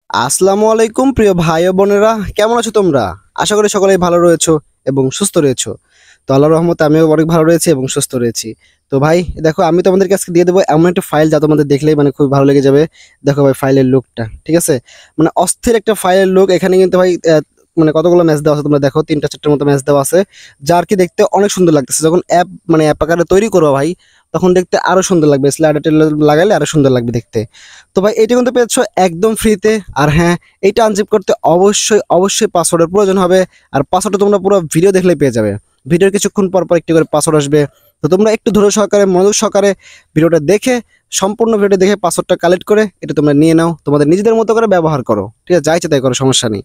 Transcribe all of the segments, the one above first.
আসসালামু আলাইকুম প্রিয় ভাই ও বোনেরা, কেমন আছো তোমরা? আশা করি সকলেই ভালো রয়েছো এবং সুস্থ রয়েছো। তো আল্লাহর রহমতে আমিও অনেক ভালো রয়েছি এবং সুস্থ রয়েছি। তো ভাই দেখো, আমি তোমাদেরকে আজকে দিয়ে দেবো এমন একটা ফাইল যা তোমাদের দেখলেই মানে খুব ভালো লেগে যাবে। দেখো ভাই ফাইলের লুকটা, ঠিক আছে? মানে অস্থির একটা ফাইলের লুক। এখানে কিন্তু ভাই মানে কতগুলো ম্যাচ দেওয়া আছে তোমরা দেখো, 3-4টার মতো ম্যাচ দেওয়া আছে, যার কি দেখতে অনেক সুন্দর লাগতেছে। যখন অ্যাপ আকারে তৈরি করবো ভাই, তখন দেখতে আরো সুন্দর লাগবে, স্লাইডার লাগালে আরো সুন্দর লাগবে দেখতে। তো ভাই এটা কিন্তু পেয়েছো একদম ফ্রিতে। আর হ্যাঁ, এইটা আনজিপ করতে অবশ্যই অবশ্যই পাসওয়ার্ডের প্রয়োজন হবে। আর পাসওয়ার্ডটা তোমরা পুরো ভিডিও দেখলেই পেয়ে যাবে। ভিডিওর কিছুক্ষণ পর পর একটি করে পাসওয়ার্ড আসবে। তো তোমরা একটু ধৈর্য সহকারে, মনোযোগ সহকারে ভিডিওটা দেখে, সম্পূর্ণ ভিডিও দেখে পাসওয়ার্ডটা কালেক্ট করে এটা তোমরা নিয়ে নাও, তোমাদের নিজেদের মতো করে ব্যবহার করো, ঠিক আছে? যা ইচ্ছে তাই করো, সমস্যা নেই।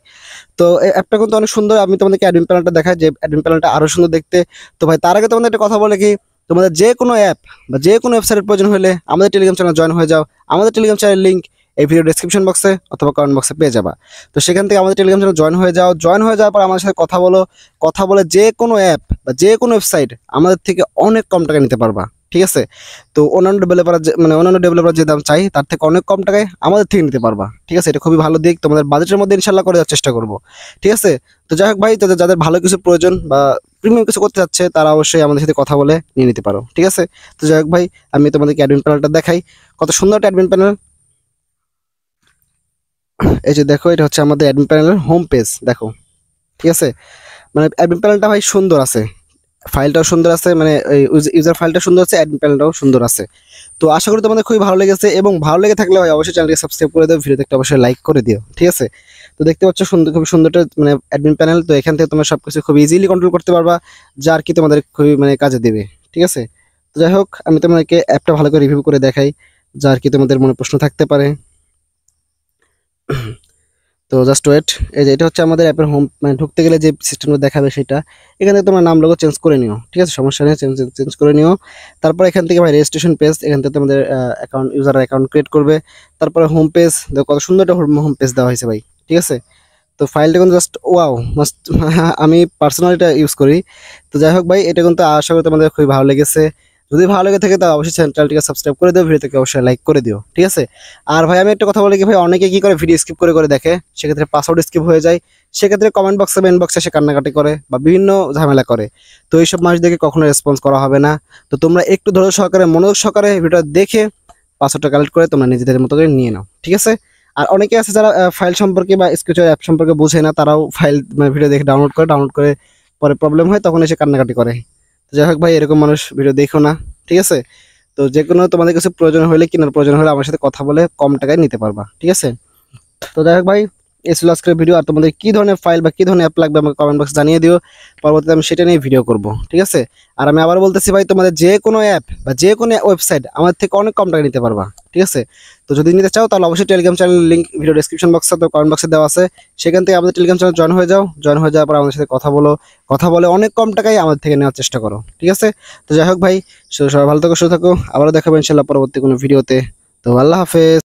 তো এই অ্যাপটা কিন্তু অনেক সুন্দর। আমি তোমাদেরকে অ্যাডমিন প্যানেলটা দেখাই, যে অ্যাডমিন প্যানেলটা আরো সুন্দর দেখতে। তো ভাই তার আগে তোমাদের একটা কথা বলে কি, তোমাদের যে কোনো অ্যাপ বা যে কোনো ওয়েবসাইটের প্রয়োজন হলে আমাদের টেলিগ্রাম চ্যানেল জয়েন হয়ে যাও। আমাদের টেলিগ্রাম চ্যানেল লিঙ্ক এই ভিডিও ডেসক্রিপশন বক্সে অথবা কমেন্ট বক্সে পেয়ে যাবা। তো সেখান থেকে আমাদের টেলিগ্রাম চ্যানেল জয়েন হয়ে যাও। জয়েন হয়ে যাওয়ার পর আমাদের সাথে কথা বলো। কথা বলে যে কোনো অ্যাপ বা যে কোনো ওয়েবসাইট আমাদের থেকে অনেক কম টাকা নিতে পারবা, ঠিক আছে? তো অন্যান্য ডেভেলপার যে দাম চাই তার থেকে অনেক কম টাকায় আমাদের থেকে নিতে পারবা, ঠিক আছে? এটা খুবই ভালো দিক, তোমাদের বাজেটের মধ্যে ইনশাল্লাহ করে দেওয়ার চেষ্টা করবো, ঠিক আছে? তো যাই হোক ভাই, যাদের ভালো কিছু প্রয়োজন বা প্রিমিয়াম কিছু করতে যাচ্ছে, তারা অবশ্যই আমাদের সাথে কথা বলে নিয়ে নিতে পারো, ঠিক আছে? তো যাই হোক ভাই, আমি তোমাদেরকে অ্যাডমিন প্যানেলটা দেখাই। কত সুন্দর একটা অ্যাডমিন প্যানেল। এই যে দেখো, এটা হচ্ছে আমাদের অ্যাডমিন প্যানেলের হোম পেজ, দেখো, ঠিক আছে? মানে অ্যাডমিন প্যানেলটা ভাই সুন্দর আছে, ফাইলটাও সুন্দর আছে, মানে ইউজার ফাইলটা সুন্দর আছে, অ্যাডমিন প্যানেলটাও সুন্দর আছে। তো আশা করি তোমাদের খুবই ভালো লেগেছে, এবং ভালো লেগে থাকলে ভাই অবশ্যই চ্যানেলকে সাবস্ক্রাইব করে দিও, ভিডিওতে একটা অবশ্যই লাইক করে দিও, ঠিক আছে? তো দেখতে পাচ্ছ সুন্দর, খুবই সুন্দর একটা মানে অ্যাডমিন প্যানেল। তো এখান থেকে তোমরা সবকিছু খুব ইজিলি কন্ট্রোল করতে পারবা, যার কি তোমাদের খুবই মানে কাজে দেবে, ঠিক আছে? তো যাই হোক, আমি তোমাদেরকে অ্যাপটা ভালো করে রিভিউ করে দেখাই, যার কি তোমাদের মনে প্রশ্ন থাকতে পারে। তো জাস্ট ওয়েট। এই যে এটা হচ্ছে আমাদের অ্যাপের হোম, মানে ঢুকতে গেলে যে সিস্টেমটা দেখাবে সেটা। এখান থেকে তোমার নাম লোগো চেঞ্জ করে নিও, ঠিক আছে? সমস্যা নেই, চেঞ্জ করে নিও। তারপর এখান থেকে ভাই রেজিস্ট্রেশন পেজ, এখান থেকে তোমাদের অ্যাকাউন্ট ক্রিয়েট করবে। তারপরে হোম পেজ, দেখো কত সুন্দর একটা হোম পেজ দেওয়া হয়েছে ভাই, ঠিক আছে? তো ফাইলটা কিন্তু জাস্ট ওয়াও মাস্ট। আমি পার্সোনালি এটা ইউজ করি। তো যাই হোক ভাই, এটা কিন্তু আশা করি তোমাদের খুবই ভালো লেগেছে। যদি ভালো লেগে থাকে, তাহলে অবশ্যই চ্যানেলটিকে সাবস্ক্রাইব করে দিও, ভিডিওটিকে অবশ্যই লাইক করে দিও, ঠিক আছে? আর ভাই আমি একটা কথা বলি কি ভাই, অনেকে কি করে ভিডিও স্কিপ করে করে দেখে, সেক্ষেত্রে পাসওয়ার্ড স্কিপ হয়ে যায়। সেক্ষেত্রে কমেন্ট বক্সে মেন বক্সে সে কান্নাকাটি করে বা বিভিন্ন ঝামেলা করে। তো এইসব মানুষ দেখে কখনো রেসপন্স করা হবে না। তো তোমরা একটু ধৈর্য সহকারে, মনোযোগ সহকারে ভিডিওটা দেখে পাসওয়ার্ডটা কালেক্ট করে তোমরা নিজেদের মতো করে নিয়ে নাও, ঠিক আছে? আর অনেকে আছে যারা ফাইল সম্পর্কে বা স্কেচার অ্যাপ সম্পর্কে বোঝে না, তারাও ফাইল মানে ভিডিও দেখে ডাউনলোড করে পরে প্রবলেম হয়, তখন এসে কান্নাকাটি করে। তো যাই হোক ভাই, এরকম মানুষ ভিডিও দেখো না, ঠিক আছে? তো যে কোনো তোমাদের কিছু প্রয়োজন হলে, কেনার প্রয়োজন হলে আমার সাথে কথা বলে কম টাকায় নিতে পারবা, ঠিক আছে? তো যাই হোক ভাই, এই ছিল আজকের ভিডিও। আর তোমাদের কি ধরনের ফাইল বা কি ধরনের অ্যাপ লাগবে আমাকে কমেন্ট বক্সে জানিয়ে দিও। পরবর্তীতে আমি সেটা নিয়ে ভিডিও করব, ঠিক আছে? আর আমি আবার বলতেছি ভাই, তোমাদের যে কোনো অ্যাপ বা যে কোনো ওয়েবসাইট আমাদের থেকে অনেক কম টাকা নিতে পারবা, ঠিক আছে? তো যদি নিতে চাও, তাহলে অবশ্যই Telegram channel link video description বক্সে তো কমেন্ট বক্সে দেওয়া আছে। সেখান থেকে আমাদের টেলিগ্রাম চ্যানেল জয়েন হয়ে যাও। জয়েন হয়ে যাওয়ার পর আমাদের সাথে কথা বলো। কথা বলে অনেক কম টাকায় আমাদের থেকে নেওয়ার চেষ্টা করো, ঠিক আছে? তো যাই হোক ভাই, সবাই ভালো থাকো, সুস্থ থাকো। আবারও দেখাবো ইনশাল্লাহ পরবর্তী কোনো ভিডিওতে। তো আল্লাহ হাফেজ।